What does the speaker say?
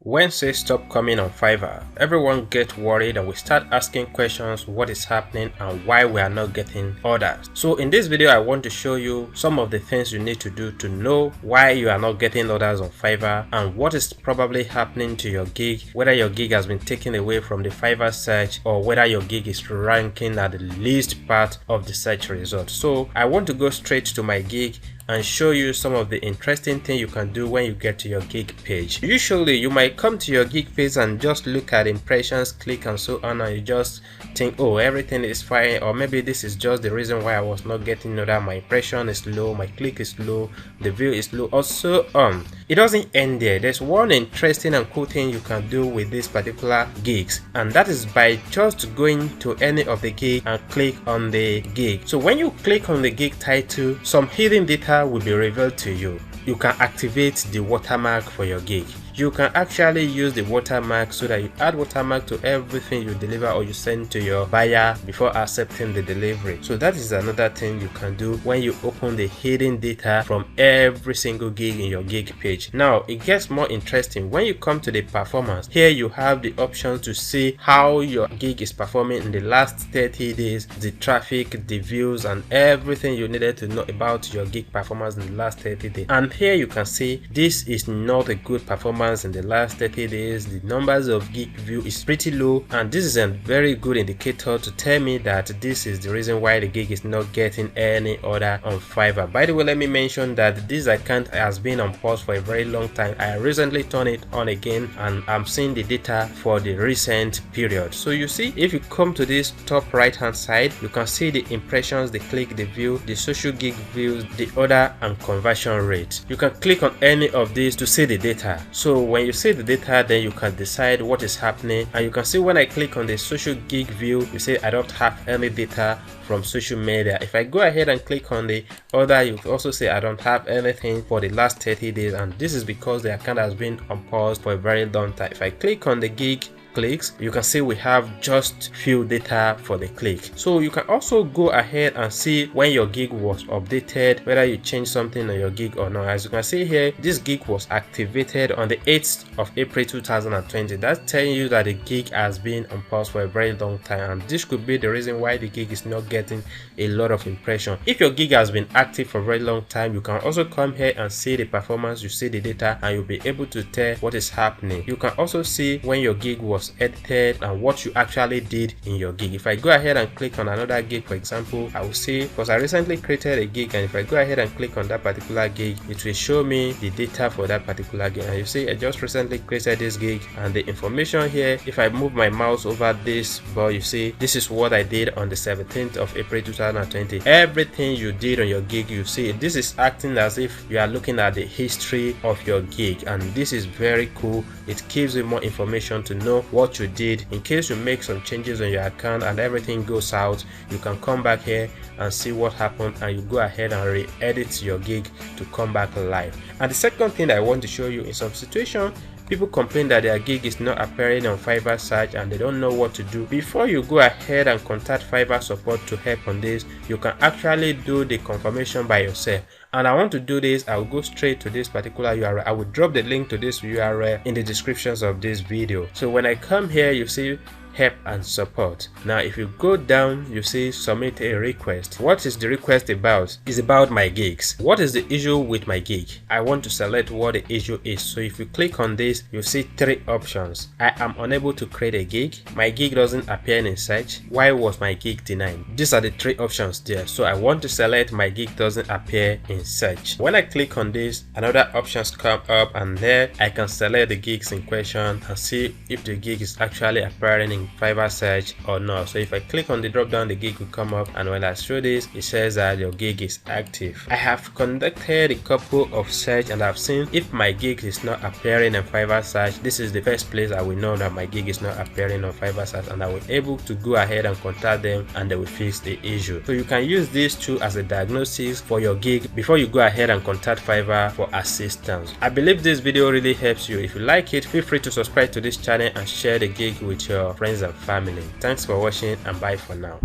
When sales stop coming on Fiverr, everyone gets worried and we start asking questions what is happening and why we are not getting orders. So in this video, I want to show you some of the things you need to do to know why you are not getting orders on Fiverr and what is probably happening to your gig, whether your gig has been taken away from the Fiverr search or whether your gig is ranking at the least part of the search result. So I want to go straight to my gig and show you some of the interesting things you can do when you get to your gig page. Usually you might come to your gig page and just look at impressions, click and so on, and you just think, oh, everything is fine, or maybe this is just the reason why I was not getting order. My impression is low, my click is low, the view is low, or so on. It doesn't end there. There's one interesting and cool thing you can do with these particular gigs, and that is by just going to any of the gig and click on the gig. So when you click on the gig title, some hidden data will be revealed to you. You can activate the watermark for your gig. You can actually use the watermark so that you add watermark to everything you deliver or you send to your buyer before accepting the delivery. So that is another thing you can do when you open the hidden data from every single gig in your gig page. Now it gets more interesting when you come to the performance. Here you have the option to see how your gig is performing in the last 30 days, the traffic, the views, and everything you needed to know about your gig performance in the last 30 days. And here you can see this is not a good performance in the last 30 days. The numbers of gig view is pretty low, and this is a very good indicator to tell me that this is the reason why the gig is not getting any order on Fiverr. By the way, let me mention that this account has been on pause for a very long time. I recently turned it on again and I'm seeing the data for the recent period. So you see, if you come to this top right hand side, you can see the impressions, the click, the view, the social gig views, the order and conversion rate. You can click on any of these to see the data. So when you see the data, then you can decide what is happening. And you can see when I click on the social gig view, you see I don't have any data from social media. If I go ahead and click on the order, you also see I don't have anything for the last 30 days, and this is because the account has been on pause for a very long time. If I click on the gig clicks, you can see we have just few data for the click. So you can also go ahead and see when your gig was updated, whether you changed something on your gig or not. As you can see here, this gig was activated on the 8th of April 2020. That's telling you that the gig has been on pause for a very long time, and this could be the reason why the gig is not getting a lot of impression. If your gig has been active for a very long time, you can also come here and see the performance, you see the data, and you'll be able to tell what is happening. You can also see when your gig was edited and what you actually did in your gig. If I go ahead and click on another gig, for example, I will see, because I recently created a gig, and if I go ahead and click on that particular gig, it will show me the data for that particular gig. And you see I just recently created this gig, and the information here, if I move my mouse over this bar, you see this is what I did on the 17th of April 2020. Everything you did on your gig, you see this is acting as if you are looking at the history of your gig, and this is very cool. It gives you more information to know what you did. In case you make some changes on your account and everything goes out, you can come back here and see what happened, and you go ahead and re-edit your gig to come back live. And the second thing I want to show you, in some situation people complain that their gig is not appearing on Fiverr search and they don't know what to do. Before you go ahead and contact Fiverr support to help on this, you can actually do the confirmation by yourself. And I want to do this, I will go straight to this particular URL. I will drop the link to this URL in the descriptions of this video. So when I come here, you see help and support. Now if you go down, you see submit a request. What is the request about? It's about my gigs. What is the issue with my gig? I want to select what the issue is. So if you click on this, you see three options. I am unable to create a gig. My gig doesn't appear in search. Why was my gig denied? These are the three options there. So I want to select my gig doesn't appear in search. When I click on this, another options come up, and there I can select the gigs in question and see if the gig is actually appearing in Fiverr search or not. So if I click on the drop down, the gig will come up, and when I show this, it says that your gig is active. I have conducted a couple of search and I've seen if my gig is not appearing in Fiverr search, this is the first place I will know that my gig is not appearing on Fiverr search, and I will able to go ahead and contact them and they will fix the issue. So you can use these two as a diagnosis for your gig before you go ahead and contact Fiverr for assistance. I believe this video really helps you. If you like it, feel free to subscribe to this channel and share the gig with your friends and family. Thanks for watching, and bye for now.